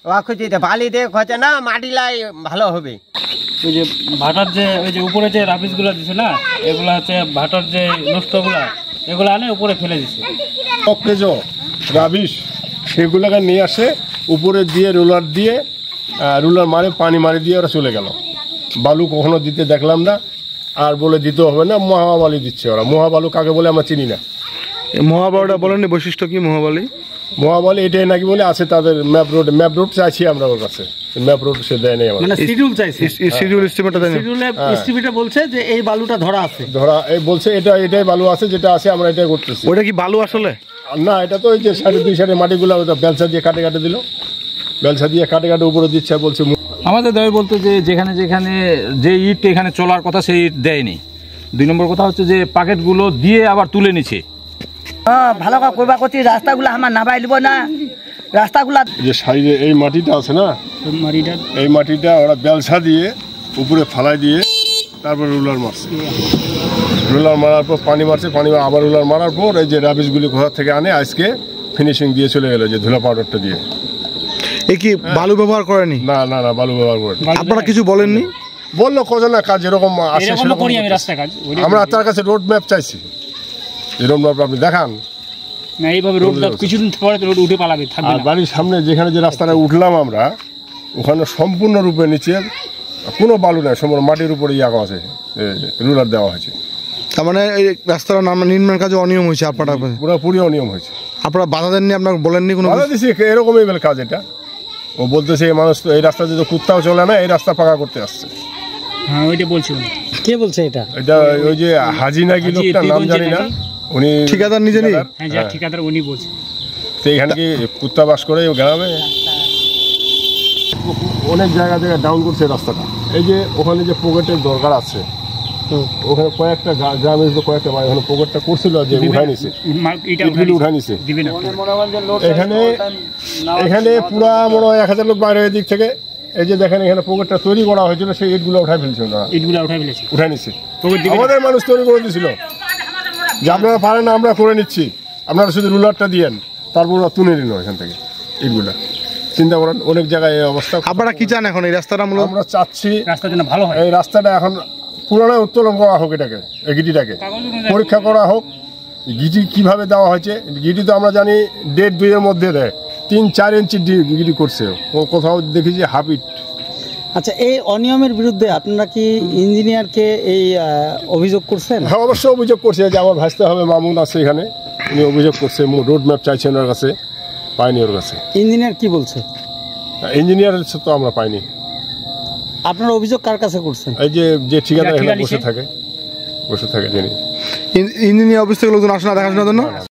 খুঁজিতে বালি দিয়ে খোঁজে না মাটিলাই ভালো হবে। ওই যে ভাটার যে ওই যে উপরে যে রাবিশগুলো দিছে না, এগুলা হচ্ছে ভাটার যে নষ্টগুলা এগুলো আনে উপরে ফেলে দিছে। রাবিশ সেগুলোকে নিয়ে আসে উপরে দিয়ে রুলার মারে পানি মারি দিয়ে ওরা চলে গেল। বালু কখনো দিতে দেখলাম না, আর বলে দিতে হবে না, মহাবালি দিচ্ছে ওরা। মহাবালু কাকে বলে আমরা চিনি না। মহাবালুটা বলেননি বৈশিষ্ট্য কি মহাবালি এটাই নাকি বলে আছে তাদের ম্যাপ রোড চাইছি আমরা ওর কাছে, ম্যাপ রোড সে দেয় নাই। মানে শিডিউল চাইছে, শিডিউল এস্টিমেটটা দেয় না। শিডিউলে এস্টিমেটে বলছে যে এই বালুটা এই বলছে এটাই বালু আছে, যেটা আছে আমরা এটাই করতেছি। ওটা কি বালু আসলে না, এটা তো ওই যে দুই সাইডে মাটিগুলো বেলসা দিয়ে কাটে দিল, বেলসা দিয়ে কাটে উপরে দিচ্ছে। বলছে আমাদের দাবি বলতে যে যেখানে যে ইট এখানে চলার কথা সেই ইট দেয়নি। 2 নম্বর কথা হচ্ছে যে প্যাকেটগুলো দিয়ে আবার তুলে নিচ্ছে। ভালো করে করবা করছি, রাস্তাগুলো আমার নামাই লিব না। রাস্তাগুলো যে সাইডে এই মাটিটা আছে না, এই মাটিটা ওরা বেলসা দিয়ে উপরে ফালাই দিয়ে তারপর রুলার মারছে। রুলার মারার পর পানি মারছে, আবার রুলার মারার পর এই যে রাবিশগুলি কোথা থেকে আনে আজকে ফিনিশিং দিয়ে চলে গেল, যে ধুলা পাউডারটা দিয়ে। এ কি বালু ব্যবহার করেনি? না, বালু ব্যবহার করেনি। আপনারা কিছু বলেননি? বললো কজন না কাজ যেরকম আসে আমরা তার কাছে রোড ম্যাপ চাইছি। এই রোড ম্যাপ আপনি দেখান না, এইভাবে রোডটা কিছুদিন পরে রোড উঠে পালাবে। আর বাড়ির সামনে যেখানে যে রাস্তাটা উঠলাম আমরা, ওখানে সম্পূর্ণরূপে নিচে কোনো বালু নাই, সম্পূর্ণ মাটির উপরে আঁকা আছে, রুলার দেওয়া হয়েছে। তার মানে এই রাস্তার নির্মাণ কাজে অনিয়ম হয়েছে। আপনারা পুরোপুরি অনিয়ম হয়েছে। আপনারা বাধা দেননি? আপনাকে বলেননি? কোনো বাধা দিছি, এরকমই বেল কাজ এটা। ও বলতেছে এই মানুষ তো এই রাস্তা যদি কুত্তাও চলে না, এই রাস্তা পাকা করতে আসছে। হ্যাঁ, ওইটা বলছি। কে বলছে এটা? ওই যে হাজি নাকি লোকটা, নাম জানি না, উনি ঠিকাদার নিজে নেই। হ্যাঁ, যা ঠিকাদার উনি বলছে। তো এখানে কি কুত্তা বাস করে গ্রামে? অনেক জায়গা থেকে ডাউন করছে রাস্তাটা। এই যে ওখানে যে পকেটের দরকার আছে, ওখানে কয়েকটা গ্রামের কয়েকটা বাড়ি ওখানে পকেটটা করছিল, যে উঠাই নিছে, উঠাই নিছে। এখানে পুরা মনে হয় 1000 লোক বাইরে দিক থেকে। এই যে দেখেন এখানে পকেটটা তৈরি করা হয়েছিল, সেই ইটগুলো উঠাই ফেলছে, উঠাই নিছে। আমাদের মানুষ তৈরি করে দিয়েছিল যে আপনারা পারেন না, আমরা করে নিচ্ছি, আপনারা শুধু রুলারটা দিয়েন। তারপর ওরা তুলে নিল এখান থেকে ইটগুলা। চিন্তা করেন অনেক জায়গায় এই অবস্থা। আপনারা কি চান এখন? এই রাস্তাটা আমরা চাচ্ছি রাস্তাটা ভালো হয়। এই রাস্তাটা এখন পুরোটাই উত্তোলন করা হোক, এটাকে এই গিটিটাকে পরীক্ষা করা হোক। গিটি কিভাবে দেওয়া হয়েছে? গিটি তো আমরা জানি 1.5-2 মধ্যে দেয়, 3-4 ইঞ্চি গিটি করছে, কোথাও দেখেছি হাফ ইট। আচ্ছা, এই অনিয়মের বিরুদ্ধে আপনারা কি ইঞ্জিনিয়ারকে এই অভিযোগ করছেন? হ্যাঁ, অবশ্যই অভিযোগ করছে। যে আমার ভাসতে হবে মামুন আছে এখানে, উনি অভিযোগ করছে, রোড ম্যাপ চাইছেন ওর কাছে, পাইনি ওর কাছে। ইঞ্জিনিয়ার কি বলছে? ইঞ্জিনিয়ার তো আমরা পাইনি। আপনারা অভিযোগ কার কাছে করছেন? এই যে ঠিকাদার এখানে বসে থাকে যিনি ইঞ্জিনিয়ার অফিস থেকে লোকজন আসে না দেখাশোনার জন্য?